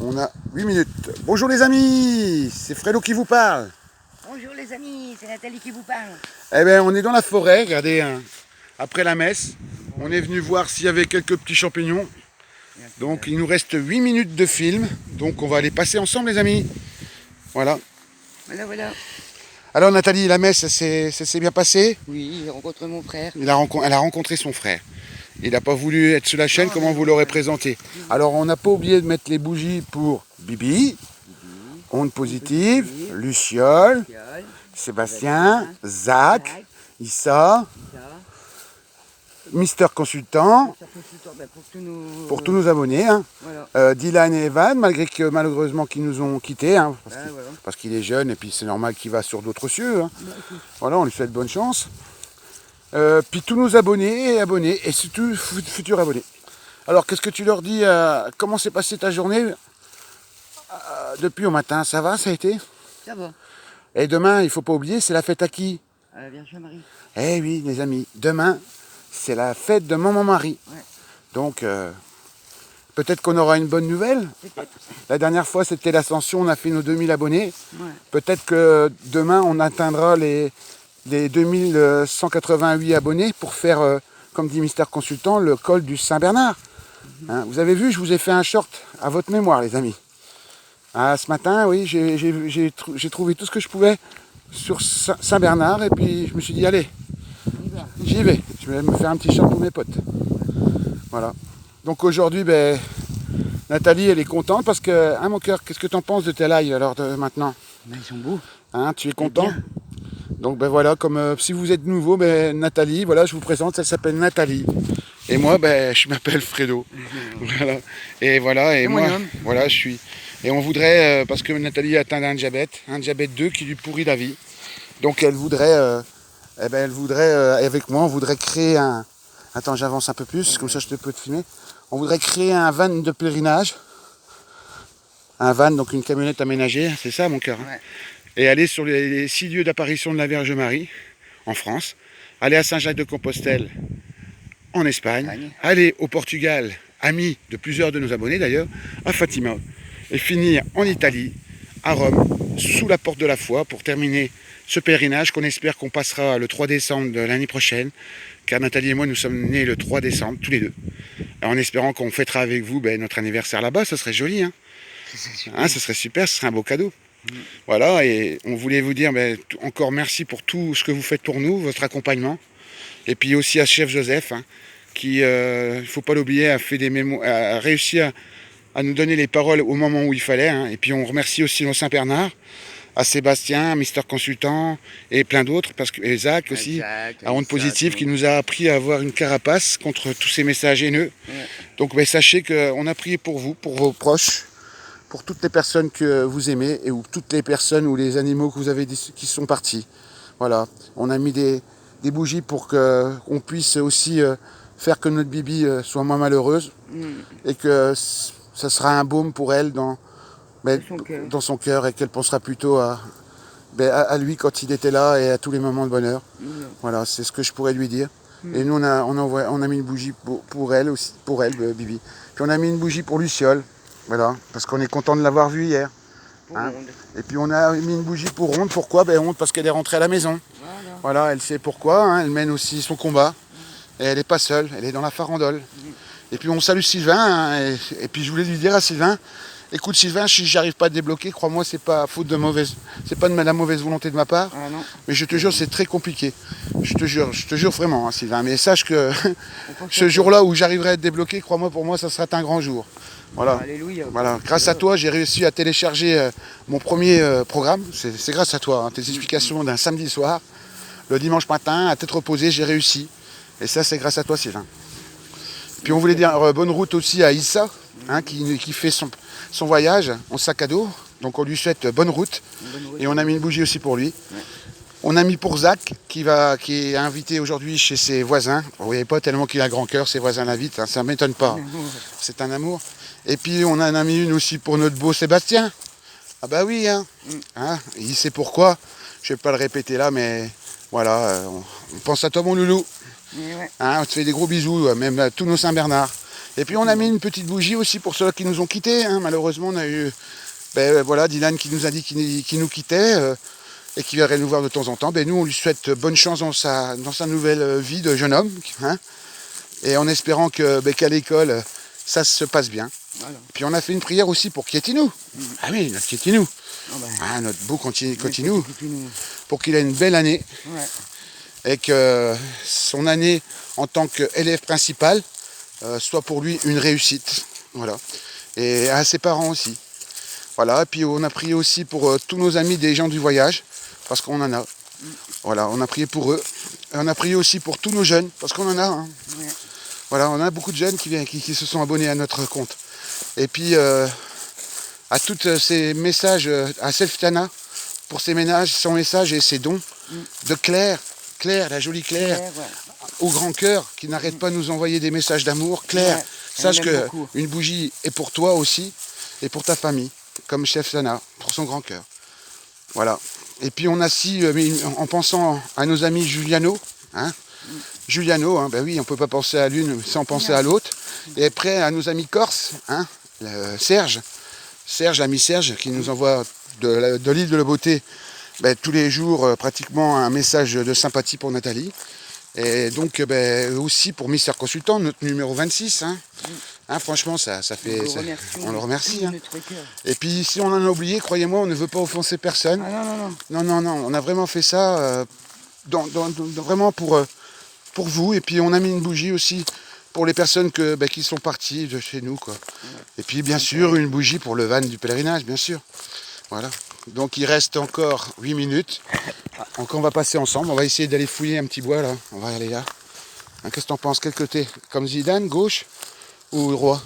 On a 8 minutes. Bonjour les amis, c'est Fredo qui vous parle. Bonjour les amis, c'est Nathalie qui vous parle. Eh bien, on est dans la forêt, regardez, après la messe. On est venu voir s'il y avait quelques petits champignons. Donc il nous reste 8 minutes de film. Donc on va les passer ensemble les amis. Voilà. Voilà. Alors Nathalie, la messe, ça s'est bien passé? Oui, j'ai rencontré mon frère. Elle a rencontré son frère. Il n'a pas voulu être sur la chaîne, comment vous l'aurez présenté. Alors on n'a pas oublié de mettre les bougies pour Bibi, Onde Positive, Luciole, Sébastien, Zach, Issa, Mister Consultant, pour tous nos abonnés. Hein. Voilà. Dylan et Evan, malgré que malheureusement qu'ils nous ont quittés, hein, Voilà. parce qu'il est jeune et puis c'est normal qu'il va sur d'autres cieux. Hein. Voilà, on lui souhaite bonne chance. Puis tous nos abonnés et surtout futurs abonnés. Alors qu'est-ce que tu leur dis, comment s'est passée ta journée depuis au matin? Ça va, ça a été? Ça va. Et demain, il ne faut pas oublier, c'est la fête à qui? À la Vierge Marie. Eh oui les amis, demain c'est la fête de Maman Marie. Ouais. Donc peut-être qu'on aura une bonne nouvelle. La dernière fois c'était l'ascension, on a fait nos 2000 abonnés. Ouais. Peut-être que demain on atteindra les 2188 abonnés pour faire, comme dit Mister Consultant, le col du Saint-Bernard. Hein, vous avez vu, je vous ai fait un short à votre mémoire, les amis. Ah, ce matin, oui, j'ai trouvé tout ce que je pouvais sur Saint-Bernard et puis je me suis dit, allez, j'y vais. Je vais me faire un petit short pour mes potes. Voilà. Donc aujourd'hui, Nathalie, elle est contente parce que, hein, mon cœur, qu'est-ce que tu en penses de tes lives alors maintenant? Ils sont beaux. Hein, tu es content? Donc voilà, comme si vous êtes nouveau, Nathalie, voilà, je vous présente, elle s'appelle Nathalie. Et moi, je m'appelle Fredo. Voilà. Et voilà, et moi, voilà, je suis. Et on voudrait, parce que Nathalie a atteint un diabète 2 qui lui pourrit la vie. Donc elle voudrait, avec moi, on voudrait créer un. Attends, j'avance un peu plus, comme ça je peux te filmer. On voudrait créer un van de pèlerinage. Un van, donc une camionnette aménagée, c'est ça mon cœur. Hein. Ouais. Et aller sur les 6 lieux d'apparition de la Vierge Marie en France, aller à Saint-Jacques-de-Compostelle en Espagne, aller au Portugal, ami de plusieurs de nos abonnés d'ailleurs, à Fatima, et finir en Italie, à Rome, sous la porte de la foi, pour terminer ce pèlerinage qu'on espère qu'on passera le 3 décembre de l'année prochaine, car Nathalie et moi nous sommes nés le 3 décembre, tous les deux, en espérant qu'on fêtera avec vous notre anniversaire là-bas, ça serait joli, hein. Hein, ce serait super, ce serait un beau cadeau. Voilà, et on voulait vous dire encore merci pour tout ce que vous faites pour nous, votre accompagnement. Et puis aussi à Chef Joseph, hein, qui, il ne faut pas l'oublier, a réussi à nous donner les paroles au moment où il fallait. Hein. Et puis on remercie aussi nos Saint-Bernard, à Sébastien, à Mister Consultant et plein d'autres, et Zach aussi, à Onde Positive, qui nous a appris à avoir une carapace contre tous ces messages haineux. Ouais. Donc sachez qu'on a prié pour vous, pour vos proches, pour toutes les personnes que vous aimez et ou toutes les personnes ou les animaux que vous avez qui sont partis. Voilà, on a mis des bougies pour qu'on puisse aussi faire que notre Bibi soit moins malheureuse et que ça sera un baume pour elle dans son cœur et qu'elle pensera plutôt à lui quand il était là et à tous les moments de bonheur. Voilà, c'est ce que je pourrais lui dire. Et nous, on a mis une bougie pour elle aussi, Bibi. Puis on a mis une bougie pour Luciole. Voilà, parce qu'on est content de l'avoir vue hier. Hein. Et puis on a mis une bougie pour Onde. Pourquoi? Onde parce qu'elle est rentrée à la maison. Voilà, elle sait pourquoi. Hein. Elle mène aussi son combat. Et elle n'est pas seule, elle est dans la farandole. Et puis on salue Sylvain. Hein, et puis je voulais lui dire à Sylvain, écoute Sylvain, si j'arrive pas à te débloquer, crois-moi, c'est pas faute de c'est pas de la mauvaise volonté de ma part. Ah, non. Mais je te jure, c'est très compliqué. Je te jure vraiment, hein, Sylvain. Mais sache que ce jour-là où j'arriverai à te débloquer, crois-moi, pour moi, ça sera un grand jour. Voilà. Alléluia. Voilà. Grâce à toi, j'ai réussi à télécharger mon premier programme. C'est grâce à toi, hein, tes explications d'un samedi soir. Le dimanche matin, à tête reposée, j'ai réussi. Et ça, c'est grâce à toi, Sylvain. Puis on voulait dire bonne route aussi à Issa, hein, qui fait son voyage en sac à dos. Donc on lui souhaite bonne route. Et on a mis une bougie aussi pour lui. Ouais. On a mis pour Zach, qui est invité aujourd'hui chez ses voisins. Vous voyez pas tellement qu'il a grand cœur, ses voisins l'invitent, hein, ça ne m'étonne pas. C'est un amour. Et puis on en a mis une aussi pour notre beau Sébastien. Ah bah oui, hein. Hein, il sait pourquoi. Je ne vais pas le répéter là, mais voilà, on pense à toi mon loulou. Ouais. Hein, on te fait des gros bisous, même à tous nos Saint-Bernard. Et puis on a mis une petite bougie aussi pour ceux qui nous ont quittés. Hein. Malheureusement, on a eu voilà, Dylan qui nous a dit qu'il nous quittait et qu'il viendrait nous voir de temps en temps. Nous, on lui souhaite bonne chance dans sa nouvelle vie de jeune homme. Hein. Et en espérant qu'à l'école, ça se passe bien. Voilà. Puis on a fait une prière aussi pour Kietinou. Ah oui, notre Kietinou. Oh ben, Ah, notre beau Kietinou. Kietinou. Pour qu'il ait une belle année. Ouais. Et que son année en tant qu'élève principal soit pour lui une réussite. Voilà. Et à ses parents aussi. Voilà. Et puis on a prié aussi pour tous nos amis des gens du voyage, parce qu'on en a. Voilà, on a prié pour eux. Et on a prié aussi pour tous nos jeunes, parce qu'on en a. Hein. Ouais. Voilà, on a beaucoup de jeunes qui se sont abonnés à notre compte. Et puis à tous ces messages, à Selftana, pour ses ménages, son message et ses dons, de Claire, la jolie Claire, Ouais. au grand cœur, qui n'arrête pas de nous envoyer des messages d'amour. Claire, Ouais, sache elle m'aime beaucoup. qu'une bougie est pour toi aussi, et pour ta famille, comme Chef Sana, pour son grand cœur. Voilà. Et puis on a aussi, en pensant à nos amis Juliano, hein, Juliano, hein, oui, on ne peut pas penser à l'une sans penser à l'autre. Et après, à nos amis corses, hein, Serge, l'ami Serge, qui nous envoie de l'île de la Beauté tous les jours pratiquement un message de sympathie pour Nathalie. Et donc aussi pour Mister Consultant, notre numéro 26. Hein. Hein, franchement, ça fait. On le remercie. Hein. Et puis si on en a oublié, croyez-moi, on ne veut pas offenser personne. Ah non. Non, on a vraiment fait ça vraiment pour vous. Et puis on a mis une bougie aussi pour les personnes qui sont parties de chez nous. Quoi. Et puis bien sûr, une bougie pour le van du pèlerinage, bien sûr. Voilà. Donc il reste encore 8 minutes. Donc on va passer ensemble. On va essayer d'aller fouiller un petit bois là. On va aller là. Hein, qu'est-ce que t'en penses? Quel côté? Comme Zidane, gauche ou droit?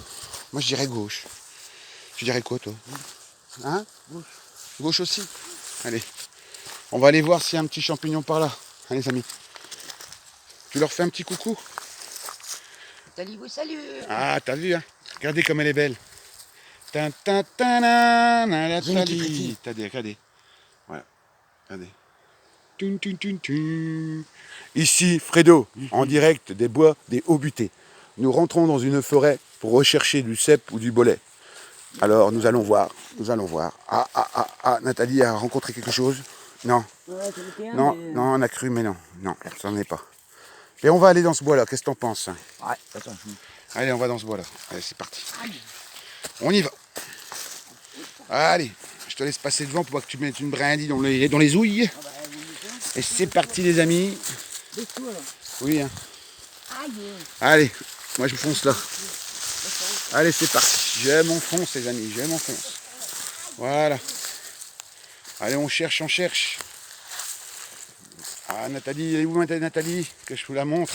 Moi je dirais gauche. Tu dirais quoi toi? Hein? Gauche aussi? Allez. On va aller voir s'il y a un petit champignon par là. Hein, les amis. Tu leur fais un petit coucou? Salut vous salue. Ah, t'as vu, hein? Regardez comme elle est belle. Regardez. Voilà. Regardez. Ici, Fredo, en direct des bois des Hauts-Butés. Nous rentrons dans une forêt pour rechercher du cèpe ou du bolet. Alors, nous allons voir. Ah, Nathalie a rencontré quelque chose? Non. Non, on a cru, mais non. Non, ça n'en est pas. Et on va aller dans ce bois-là. Qu'est-ce que t'en penses? Ouais, attends. Allez, on va dans ce bois-là. Allez, c'est parti. On y va. Allez, je te laisse passer devant pour pas que tu mettes une brindille dans les ouilles. Et c'est parti, les amis. Oui, hein. Allez, moi je fonce là. Allez, c'est parti. Je m'enfonce, les amis, je m'enfonce. Voilà. Allez, on cherche. Ah, Nathalie, elle est où Nathalie? Que je vous la montre.